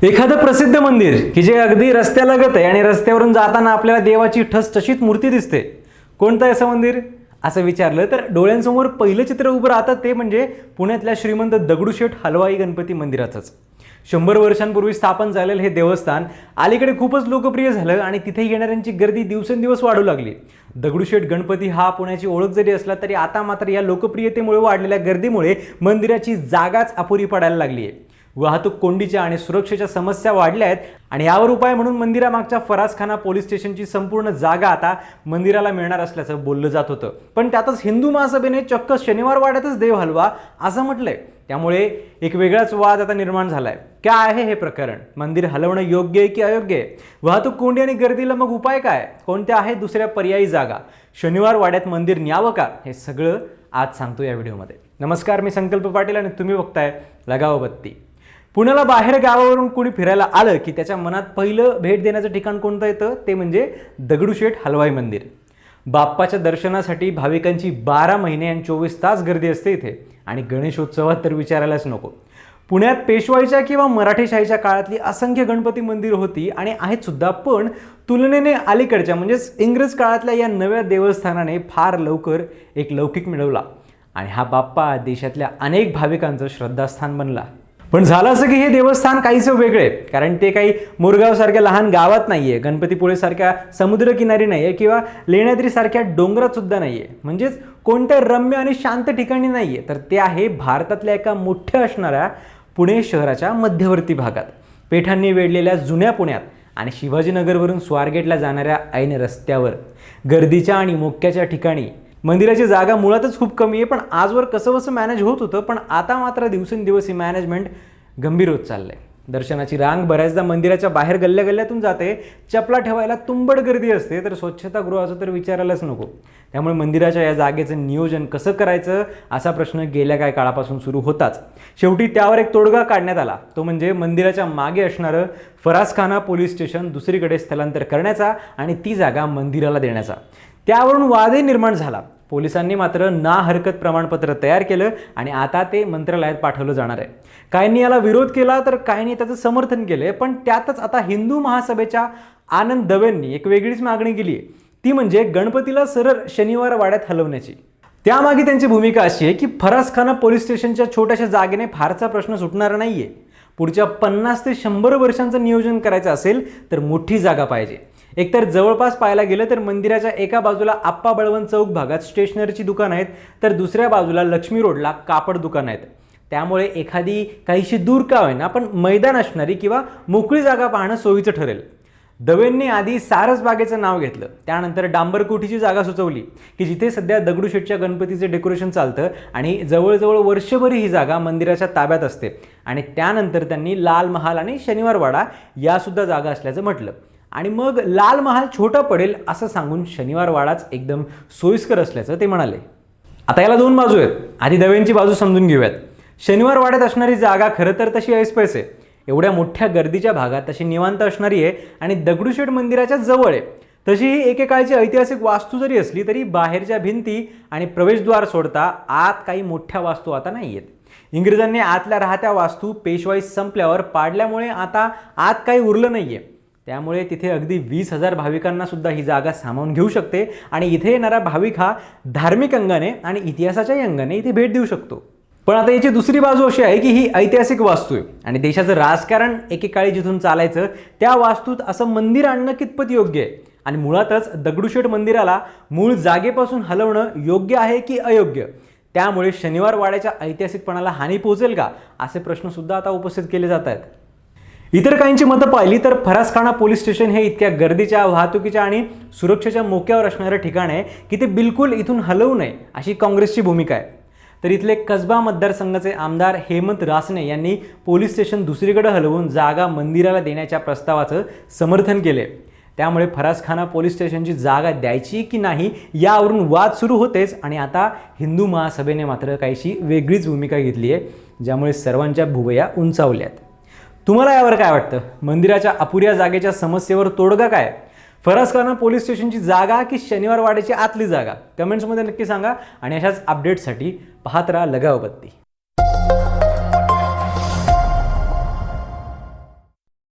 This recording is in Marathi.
एखादं प्रसिद्ध मंदिर की जे अगदी रस्त्यालगत आहे आणि रस्त्यावरून जाताना आपल्याला देवाची ठसठशीत मूर्ती दिसते, कोणतं आहे असं मंदिर असं विचारलं तर डोळ्यांसमोर पहिलं चित्र उभं राहतं ते म्हणजे पुण्यातल्या श्रीमंत दगडूशेठ हलवाई गणपती मंदिराचंच. 100 वर्षांपूर्वी स्थापन झालेलं हे देवस्थान अलीकडे खूपच लोकप्रिय झालं आणि तिथे येणाऱ्यांची गर्दी दिवसेंदिवस वाढू लागली. दगडूशेठ गणपती हा पुण्याची ओळख जरी असला तरी आता मात्र या लोकप्रियतेमुळे वाढलेल्या गर्दीमुळे मंदिराची जागाच अपुरी पडायला लागली आहे. वाहतूक कोंडीच्या आणि सुरक्षेच्या समस्या वाढल्या आहेत आणि यावर उपाय म्हणून मंदिरामागच्या फरासखाना पोलीस स्टेशनची संपूर्ण जागा आता मंदिराला मिळणार असल्याचं बोललं जात होतं. पण त्यातच हिंदू महासभेने चक्क शनिवार वाड्यातच देव हलवा असं म्हटलंय. त्यामुळे एक वेगळाच वाद आता निर्माण झालाय. काय आहे हे प्रकरण? मंदिर हलवणं योग्य आहे की अयोग्य आहे? वाहतूक कोंडी आणि गर्दीला मग उपाय काय? कोणत्या आहेत दुसऱ्या पर्यायी जागा? शनिवार वाड्यात मंदिर न्यावं का? हे सगळं आज सांगतो या व्हिडिओमध्ये. नमस्कार, मी संकल्प पाटील आणि तुम्ही बघताय लगाव बत्ती. पुण्याला बाहेर गावावरून कोणी फिरायला आलं की त्याच्या मनात पहिलं भेट देण्याचं ठिकाण कोणतं येतं ते म्हणजे दगडूशेठ हलवाई मंदिर. बाप्पाच्या दर्शनासाठी भाविकांची 12 महिने आणि 24 तास गर्दी असते इथे आणि गणेशोत्सवात तर विचारायलाच नको. पुण्यात पेशवाईच्या किंवा मराठेशाहीच्या काळातली असंख्य गणपती मंदिर होती आणि आहेत सुद्धा, पण तुलनेने अलीकडच्या म्हणजेच इंग्रज काळातल्या या नव्या देवस्थानाने फार लवकर एक लौकिक मिळवला आणि हा बाप्पा देशातल्या अनेक भाविकांचं श्रद्धास्थान बनला. पण झालं असं की हे देवस्थान काहीसं वेगळे आहे, कारण ते काही मोरगावसारख्या लहान गावात नाहीये, गणपतीपुळेसारख्या समुद्रकिनारी नाहीये किंवा लेण्याद्रीसारख्या डोंगरात सुद्धा नाहीये, म्हणजेच कोणत्या रम्य आणि शांत ठिकाणी नाहीये, तर ते आहे भारतातल्या एका मोठ्या असणाऱ्या पुणे शहराच्या मध्यवर्ती भागात, पेठांनी वेढलेल्या जुन्या पुण्यात आणि शिवाजीनगरवरून स्वारगेटला जाणाऱ्या ऐन रस्त्यावर, गर्दीच्या आणि मोक्याच्या ठिकाणी. मंदिराची जागा मुळातच खूप कमी आहे, पण आजवर कसं मॅनेज होत होतं, पण आता मात्र दिवसेंदिवस ही मॅनेजमेंट गंभीर होत चाललंय. दर्शनाची रांग बऱ्याचदा मंदिराच्या बाहेर गल्ल्या-गल्ल्यातून जाते, चपला ठेवायला तुंबड गर्दी असते, तर स्वच्छतागृहाचं तर विचारायलाच नको. त्यामुळे मंदिराच्या या जागेचं नियोजन कसं करायचं असा प्रश्न गेल्या काही काळापासून सुरू होताच. शेवटी त्यावर एक तोडगा काढण्यात आला, तो म्हणजे मंदिराच्या मागे असणारं फरासखाना पोलीस स्टेशन दुसरीकडे स्थलांतर करण्याचा आणि ती जागा मंदिराला देण्याचा. त्यावरून वादही निर्माण झाला. पोलिसांनी मात्र ना हरकत प्रमाणपत्र तयार केलं आणि आता ते मंत्रालयात पाठवलं जाणार आहे. काहींनी याला विरोध केला तर काहींनी त्याचं समर्थन केलंय, पण त्यातच आता हिंदू महासभेच्या आनंद दवेंनी एक वेगळीच मागणी केली आहे, ती म्हणजे गणपतीला सरळ शनिवार वाड्यात हलवण्याची. त्यामागे त्यांची भूमिका अशी आहे की फरासखाना पोलीस स्टेशनच्या छोट्याशा जागेने फारसा प्रश्न सुटणार नाहीये. पुढच्या 50 ते 100 वर्षांचं नियोजन करायचं असेल तर मोठी जागा पाहिजे. एकतर जवळपास पाहायला गेलं तर मंदिराच्या एका बाजूला आप्पा बळवंत चौक भागात स्टेशनरीची दुकानं आहेत, तर दुसऱ्या बाजूला लक्ष्मी रोडला कापड दुकानं आहेत. त्यामुळे एखादी काहीशी दूर का होईना पण मैदान असणारी किंवा मोकळी जागा पाहणं सोयीचं ठरेल. दवेंनी आधी सारसबागेचं नाव घेतलं, त्यानंतर डांबरकोठीची जागा सुचवली की जिथे सध्या दगडूशेठच्या गणपतीचे डेकोरेशन चालतं आणि जवळजवळ वर्षभर ही जागा मंदिराच्या ताब्यात असते. आणि त्यानंतर त्यांनी लाल महाल आणि शनिवार वाडा यासुद्धा जागा असल्याचं म्हटलं आणि मग लाल महाल छोटा पडेल असं सांगून शनिवार वाडाच एकदम सोयीस्कर असल्याचं ते म्हणाले. आता याला 2 बाजू आहेत. आधी दवेंची बाजू समजून घेऊयात. शनिवार वाड्यात असणारी जागा खरं तर तशी ऐसपैस आहे, एवढ्या मोठ्या गर्दीच्या भागात तशी निवांत असणारी आहे आणि दगडूशेठ मंदिराच्या जवळ आहे. तशी ही एकेकाळची ऐतिहासिक वास्तू जरी असली तरी बाहेरच्या भिंती आणि प्रवेशद्वार सोडता आत काही मोठ्या वास्तू आता नाही आहेत. इंग्रजांनी आतल्या राहत्या वास्तू पेशवाई संपल्यावर पाडल्यामुळे आता आत काही उरलं नाहीये. त्यामुळे तिथे अगदी 20,000 भाविकांना सुद्धा ही जागा सामावून घेऊ शकते आणि इथे येणारा भाविक हा धार्मिक अंगाने आणि इतिहासाच्याही अंगाने इथे भेट देऊ शकतो. पण आता याची दुसरी बाजू अशी आहे की ही ऐतिहासिक वास्तू आहे आणि देशाचं राजकारण एकेकाळी जिथून चालायचं त्या वास्तूत असं मंदिर आणणं कितपत योग्य आहे आणि मुळातच दगडूशेठ मंदिराला मूळ जागेपासून हलवणं योग्य आहे की अयोग्य. त्यामुळे शनिवार वाड्याच्या ऐतिहासिकपणाला हानी पोहोचेल का असे प्रश्न सुद्धा आता उपस्थित केले जात आहेत. इतर काहींची मतं पाहिली तर फरासखाना पोलीस स्टेशन हे इतक्या गर्दीच्या, वाहतुकीच्या आणि सुरक्षेच्या मोक्यावर असणारं ठिकाण आहे की ते बिलकुल इथून हलवू नये अशी काँग्रेसची भूमिका आहे. तर इथले कसबा मतदारसंघाचे आमदार हेमंत रासने यांनी पोलीस स्टेशन दुसरीकडे हलवून जागा मंदिराला देण्याच्या प्रस्तावाचं समर्थन केले. त्यामुळे फरासखाना पोलीस स्टेशनची जागा द्यायची की नाही यावरून वाद सुरू होतेच आणि आता हिंदू महासभेने मात्र काहीशी वेगळीच भूमिका घेतली आहे, ज्यामुळे सर्वांच्या भुवया उंचावल्यात. तुम्हाला यावर काय वाटतं? मंदिराच्या अपुऱ्या जागेच्या समस्येवर तोडगा काय? फरासखाना पोलीस स्टेशनची जागा की शनिवार वाड्याची आतली जागा? कमेंट्समध्ये नक्की सांगा आणि अशाच अपडेट्ससाठी पाहत राहा लगाव बत्ती.